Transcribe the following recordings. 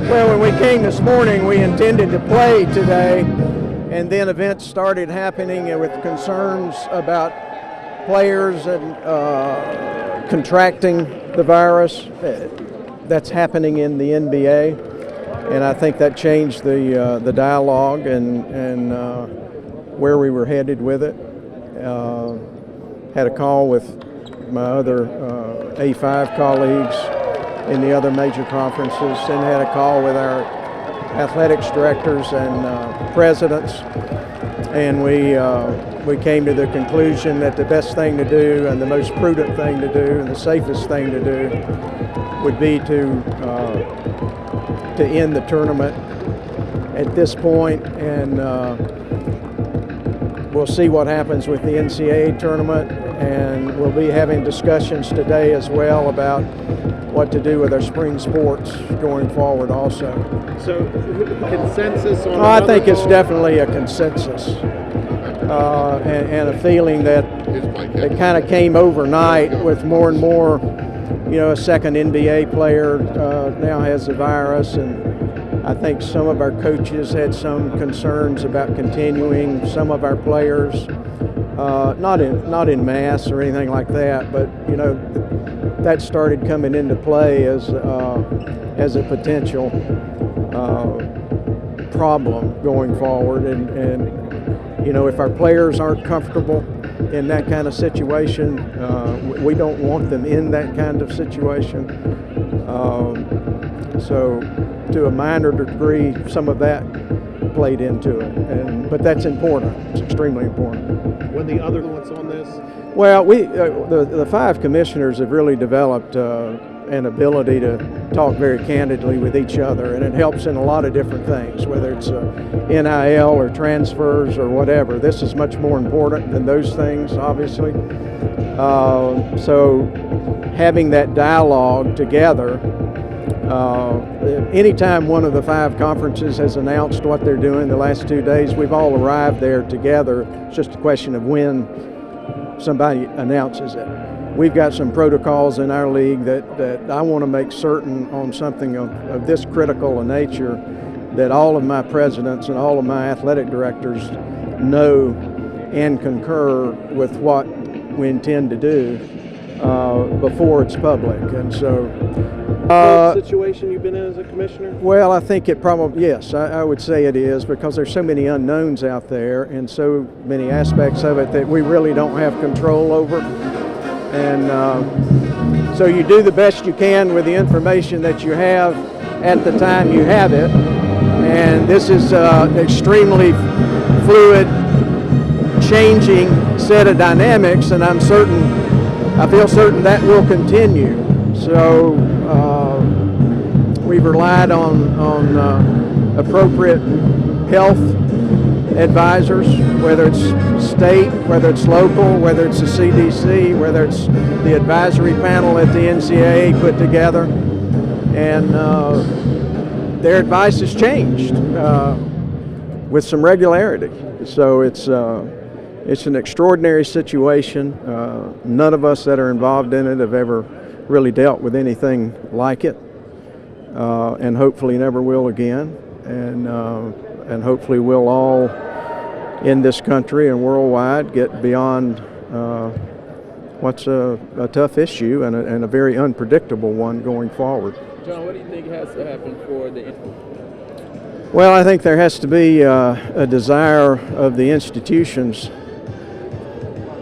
Well, when we came this morning, we intended to play today, and then events started happening with concerns about players and contracting the virus. That's happening in the NBA, and I think that changed the dialogue and where we were headed with it. Had a call with my other A5 colleagues in the other major conferences, and had a call with our athletics directors and presidents, and we came to the conclusion that the best thing to do and the most prudent thing to do and the safest thing to do would be to end the tournament at this point, and we'll see what happens with the NCAA tournament, and we'll be having discussions today as well about what to do with our spring sports going forward also. So consensus on I think it's definitely a consensus and a feeling that it kind of came overnight with more and more, a second NBA player now has the virus, and I think some of our coaches had some concerns about continuing some of our players, not in mass or anything like that, but that started coming into play as a potential problem going forward, and if our players aren't comfortable in that kind of situation, we don't want them in that kind of situation. So to a minor degree, some of that played into it, but that's important. It's extremely important. When the other ones on this? Well, the five commissioners have really developed an ability to talk very candidly with each other, and it helps in a lot of different things, whether it's NIL or transfers or whatever. This is much more important than those things, obviously. So having that dialogue together, anytime one of the five conferences has announced what they're doing the last 2 days, we've all arrived there together. It's just a question of when somebody announces it. We've got some protocols in our league that I want to make certain on something of this critical a nature that all of my presidents and all of my athletic directors know and concur with what we intend to do before it's public. And so situation you've been in as a commissioner? Well, I think it probably, yes, I would say it is, because there's so many unknowns out there and so many aspects of it that we really don't have control over. And so you do the best you can with the information that you have at the time you have it. And this is an extremely fluid, changing set of dynamics, and I feel certain that will continue. So we've relied on appropriate health advisors, whether it's state, whether it's local, whether it's the CDC, whether it's the advisory panel that the NCAA put together, and their advice has changed with some regularity. So it's an extraordinary situation. None of us that are involved in it have ever really dealt with anything like it, and hopefully never will again. And hopefully we'll all in this country and worldwide get beyond what's a tough issue and a very unpredictable one going forward. John, what do you think has to happen for the? Well, I think there has to be a desire of the institutions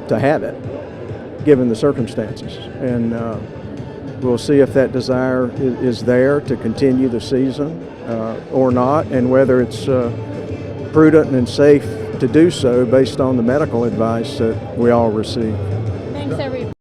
to have it, given the circumstances, and we'll see if that desire is there to continue the season or not, and whether it's prudent and safe to do so based on the medical advice that we all receive.